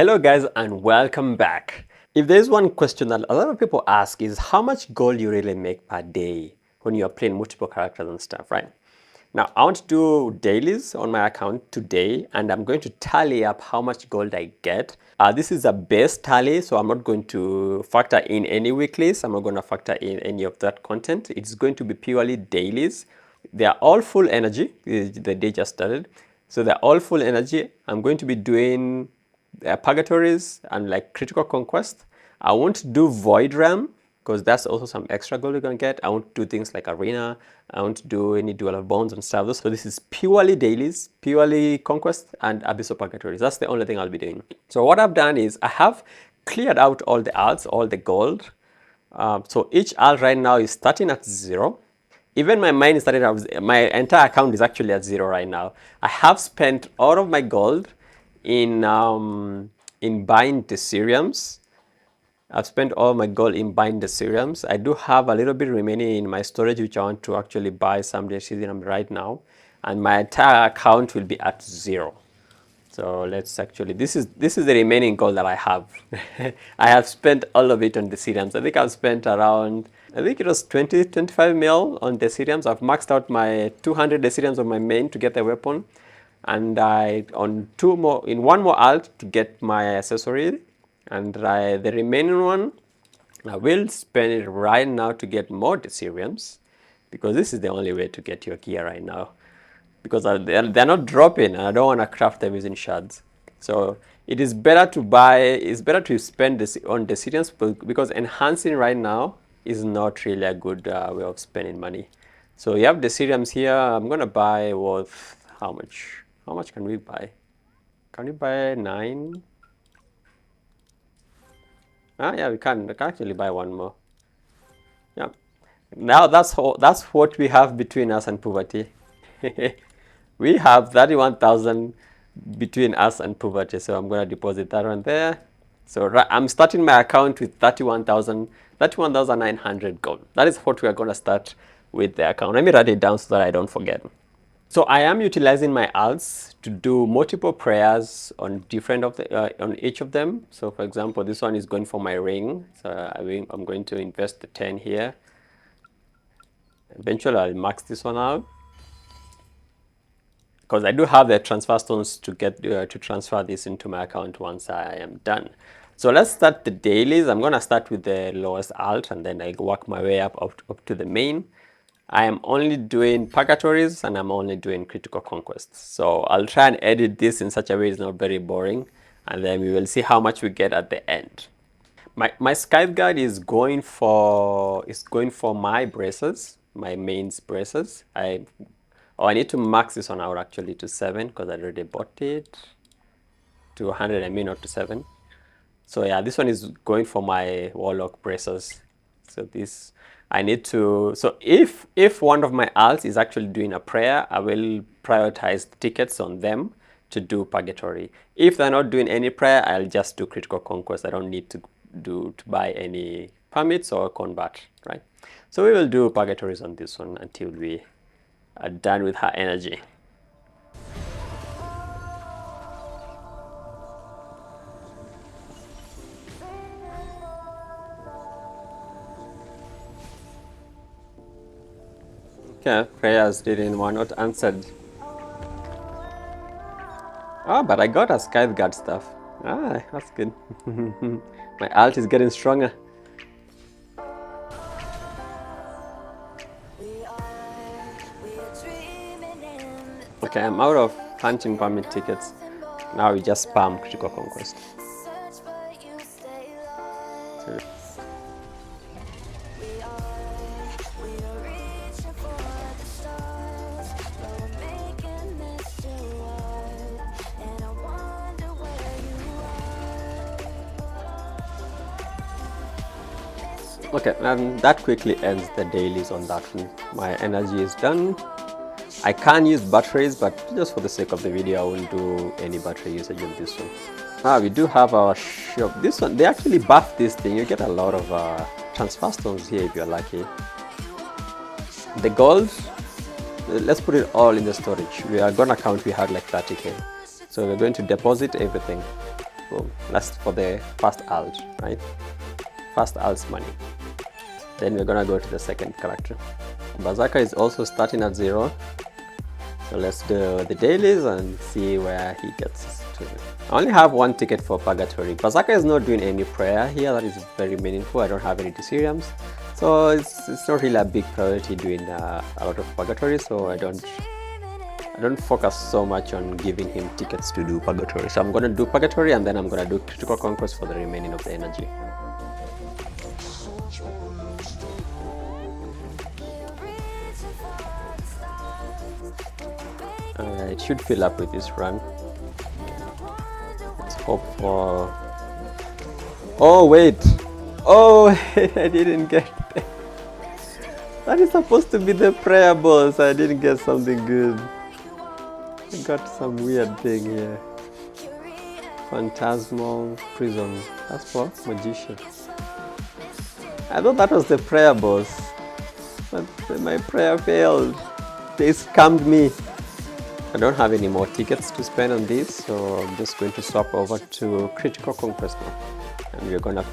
Hello guys and welcome back. If there's one question that a lot of people ask is how much gold you really make per day when you're playing multiple characters and stuff, right? Now I want to do dailies on my account today and I'm going to tally up how much gold I get. This is a base tally, so I'm not going to factor in any weeklies. I'm not going to factor in any of that content. It's going to be purely dailies. They are all full energy. The day just started. So they're all full energy. I'm going to be doing purgatories and like critical conquest. I won't do void realm because that's also some extra gold you're gonna get. I won't do things like arena. I won't do any duel of bones and stuff. So this is purely dailies, purely conquest and abyssal purgatories. That's the only thing I'll be doing. So what I've done is I have cleared out all the alts, all the gold. So each alt right now is starting at 0. Even my mine is starting at, my entire account is actually at 0 right now. I have spent all of my gold in buying the serums. I've spent all my gold in buying the serums. I do have a little bit remaining in my storage, which I want to actually buy some serum right now. And my entire account will be at 0. So let's actually, this is the remaining gold that I have. I have spent all of it on the serums. I think I've spent around, I think it was 25 mil on the serums. I've maxed out my 200 serums on my main to get the weapon. And I on one more alt to get my accessory, and the remaining one I will spend it right now to get more Desiriums, because this is the only way to get your gear right now, because they're not dropping and I don't want to craft them using shards. So it is better to buy, it's better to spend this on Desiriums, because enhancing right now is not really a good way of spending money. So you have Desiriums here. I'm gonna buy worth how much? How much can we buy? Can we buy 9? Yeah, we can actually buy one more. Yeah. Now that's what we have between us and poverty. We have 31,000 between us and poverty. So I'm going to deposit that one there. So I'm starting my account with 31,900 gold. That is what we are going to start with the account. Let me write it down so that I don't forget. So I am utilizing my alts to do multiple prayers on different of the on each of them. So for example, this one is going for my ring. So I'm going to invest the 10 here. Eventually I'll max this one out, because I do have the transfer stones to get to transfer this into my account once I am done. So let's start the dailies. I'm going to start with the lowest alt and then I work my way up to the main. I am only doing purgatories and I'm only doing critical conquests. So I'll try and edit this in such a way it's not very boring, and then we will see how much we get at the end. My Scythe Guard is going for my braces, my mains braces. I need to max this one out actually to 7, because I already bought it to 100 and not to 7. So yeah, this one is going for my warlock braces. So this I need to, so if one of my alts is actually doing a prayer, I will prioritize tickets on them to do purgatory. If they're not doing any prayer, I'll just do critical conquest. I don't need to buy any permits or convert, right? So we will do purgatories on this one until we are done with her energy. Okay, prayers were not answered. Oh, but I got a Scythe Guard stuff. Ah, that's good. My alt is getting stronger. Okay, I'm out of hunting permit tickets. Now we just spam critical conquest. Okay, and that quickly ends the dailies on that one. My energy is done. I can use batteries, but just for the sake of the video, I won't do any battery usage on this one. We do have our shop. This one, they actually buff this thing. You get a lot of transfer stones here if you're lucky. The gold, let's put it all in the storage. We are gonna count, we had like 30k. So we're going to deposit everything. Boom. That's for the first alt, right? First alt's money. Then we're gonna go to the second character. Berserker is also starting at 0. So let's do the dailies and see where he gets to. I only have 1 ticket for Purgatory. Berserker is not doing any prayer here. That is very meaningful. I don't have any Desiriums. So it's not really a big priority doing a lot of Purgatory. So I don't focus so much on giving him tickets to do Purgatory. So I'm going to do Purgatory and then I'm going to do Critical Conquest for the remaining of the energy. It should fill up with this run. Let's hope for... Oh wait! Oh, I didn't get that. That is supposed to be the prayer boss. I didn't get something good. I got some weird thing here. Phantasmal Prism. That's for Magician. I thought that was the prayer boss, but my prayer failed. They scammed me. I don't have any more tickets to spend on this, so I'm just going to swap over to Critical Conquest now. And we're gonna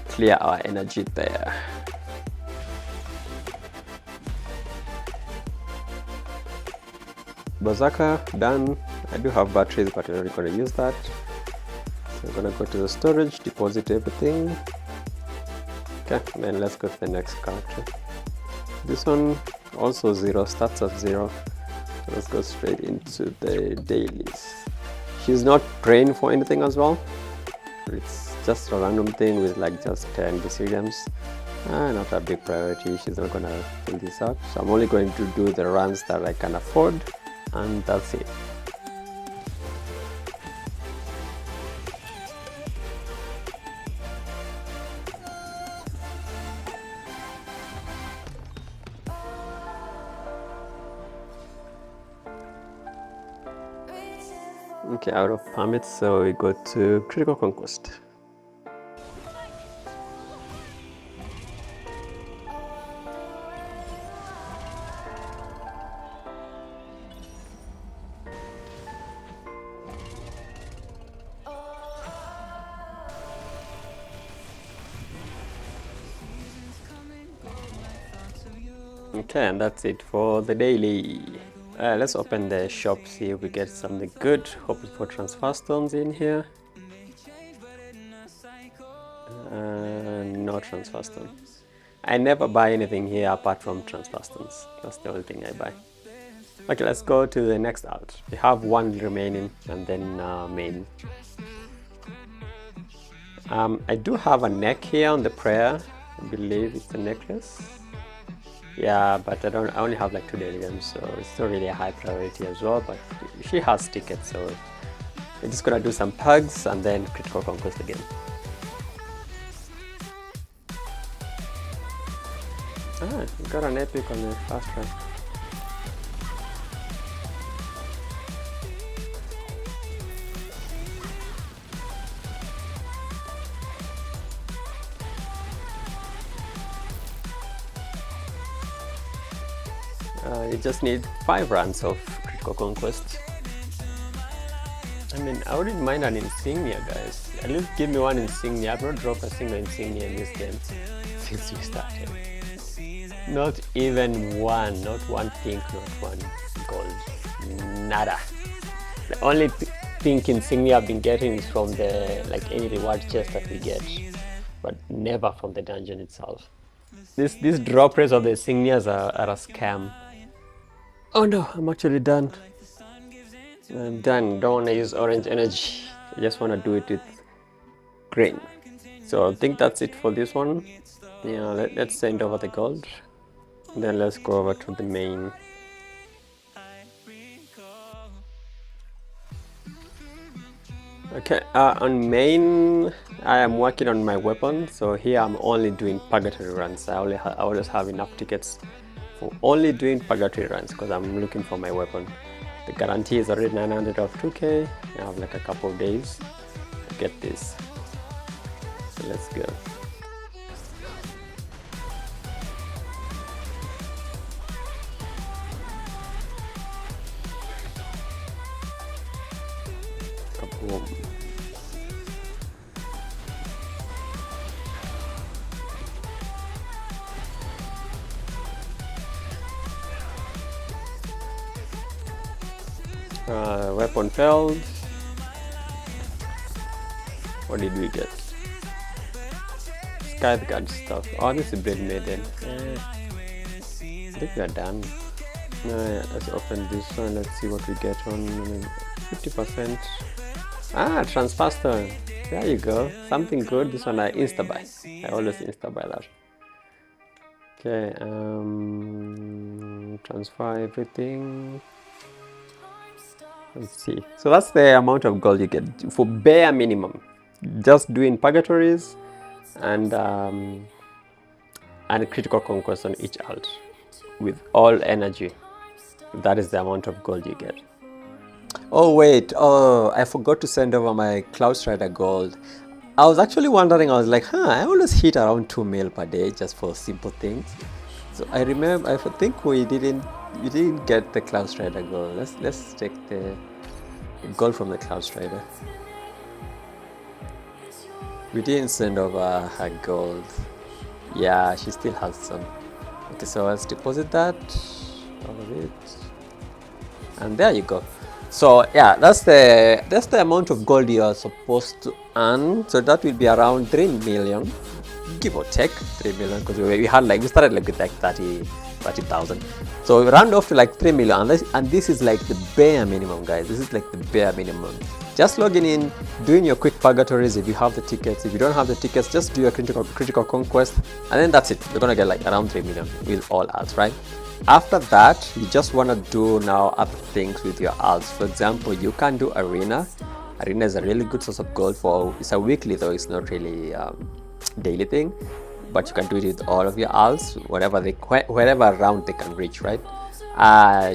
clear our energy there. Berserker, done. I do have batteries, but we're not gonna use that. So I'm gonna go to the storage, deposit everything. Okay, and then let's go to the next character. This one also 0, starts at 0. So let's go straight into the dailies. She's not praying for anything as well. It's just a random thing with like just 10 Desiriums. Not a big priority. She's not gonna fill this up. So I'm only going to do the runs that I can afford, and that's it. Okay, out of permits, so we go to Critical Conquest. Okay, and that's it for the daily. Let's open the shop, see if we get something good. Hoping for transfer stones in here. No transfer stone. I never buy anything here apart from transfer stones. That's the only thing I buy. Okay, let's go to the next alt. We have 1 remaining and then main. I do have a neck here on the prayer. I believe it's a necklace. Yeah, but I only have like 2 deliriums, so it's not really a high priority as well, but she has tickets, so we're just gonna do some pugs and then Critical Conquest again. We got an epic on the fast track. You just need 5 runs of Critical Conquest. I mean, I wouldn't mind an insignia, guys. At least give me 1 insignia. I've not dropped a single insignia in this game since we started. Not even 1, not 1 pink, not 1 gold. Nada. The only pink insignia I've been getting is from the any reward chest that we get, but never from the dungeon itself. These drop rates of the insignias are a scam. Oh no, I'm actually done. I'm done. Don't want to use orange energy. I just want to do it with green. So I think that's it for this one. Yeah, let's send over the gold. Then let's go over to the main. Okay, on main, I am working on my weapon. So here I'm only doing Purgatory runs. I always have enough tickets for only doing Purgatory runs because I'm looking for my weapon. The guarantee is already 900 of 2k. I have like a couple of days to get this. So let's go. Boom. Weapon failed. What did we get? Skyguard stuff. Oh, this is Blade Maiden. I think we are done. Let's open this one. Let's see what we get on 50%. Ah, Transfaster. There you go. Something good. This one I insta-buy. I always insta-buy that. Okay, transfer everything. Let's see. So that's the amount of gold you get for bare minimum. Just doing purgatories and critical conquest on each alt with all energy. That is the amount of gold you get. Oh wait, oh, I forgot to send over my Cloud Strider gold. I was actually wondering, I was like, I always hit around 2 mil per day just for simple things. So I remember, I think we didn't get the Cloud Strider gold. Let's take the gold from the Cloud Strider. We didn't send over her gold. Yeah, she still has some. Okay, so let's deposit that, all of it, and there you go. So yeah, that's the amount of gold you are supposed to earn. So that will be around 3 million, give or take 3 million, because we started like with like 30,000. So we round off to like 3 million, and this is like the bare minimum, guys. This is like the bare minimum. Just logging in, doing your quick purgatories if you have the tickets. If you don't have the tickets, just do your critical conquest, and then that's it. You're gonna get like around 3 million with all alts, right? After that, you just want to do now other things with your alts. For example, you can do arena. Arena is a really good source of gold it's a weekly though, it's not really daily thing, but you can do it with all of your alts, wherever round they can reach, right?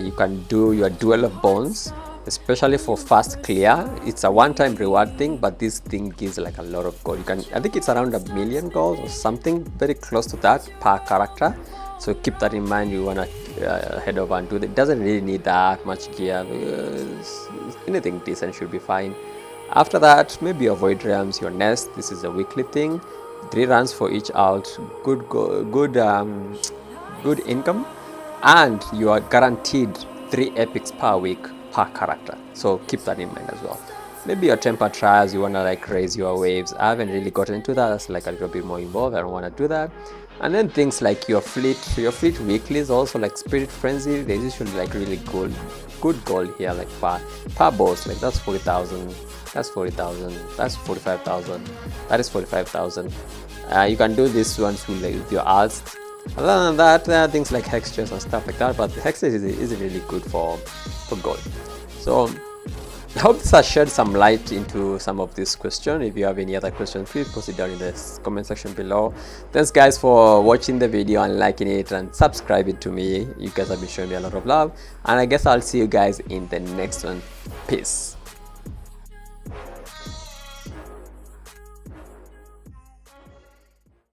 You can do your duel of bones, especially for fast clear. It's a one-time reward thing, but this thing gives like a lot of gold. I think it's around 1 million gold or something very close to that per character. So keep that in mind. You want to head over and do that. It doesn't really need that much gear. Anything decent should be fine. After that, maybe your void realms, your nest. This is a weekly thing. 3 runs for each alt. Good income, and you are guaranteed 3 epics per week per character. So keep that in mind as well. Maybe your temper trials, you want to like raise your waves. I haven't really gotten into that. That's like a little bit more involved. I don't want to do that. And then things like your fleet weeklies, also like Spirit Frenzy. There's usually like really good gold here, like per boss. Like that's 40,000, that's 40,000, that's 45,000, that is 45,000. You can do this ones with your alts. Other than that, there are things like hex chests and stuff like that, but the hex chest is really good for gold. So I hope this has shed some light into some of these questions. If you have any other questions, please post it down in the comment section below. Thanks guys for watching the video and liking it and subscribing to me. You guys have been showing me a lot of love, and I guess I'll see you guys in the next one. Peace.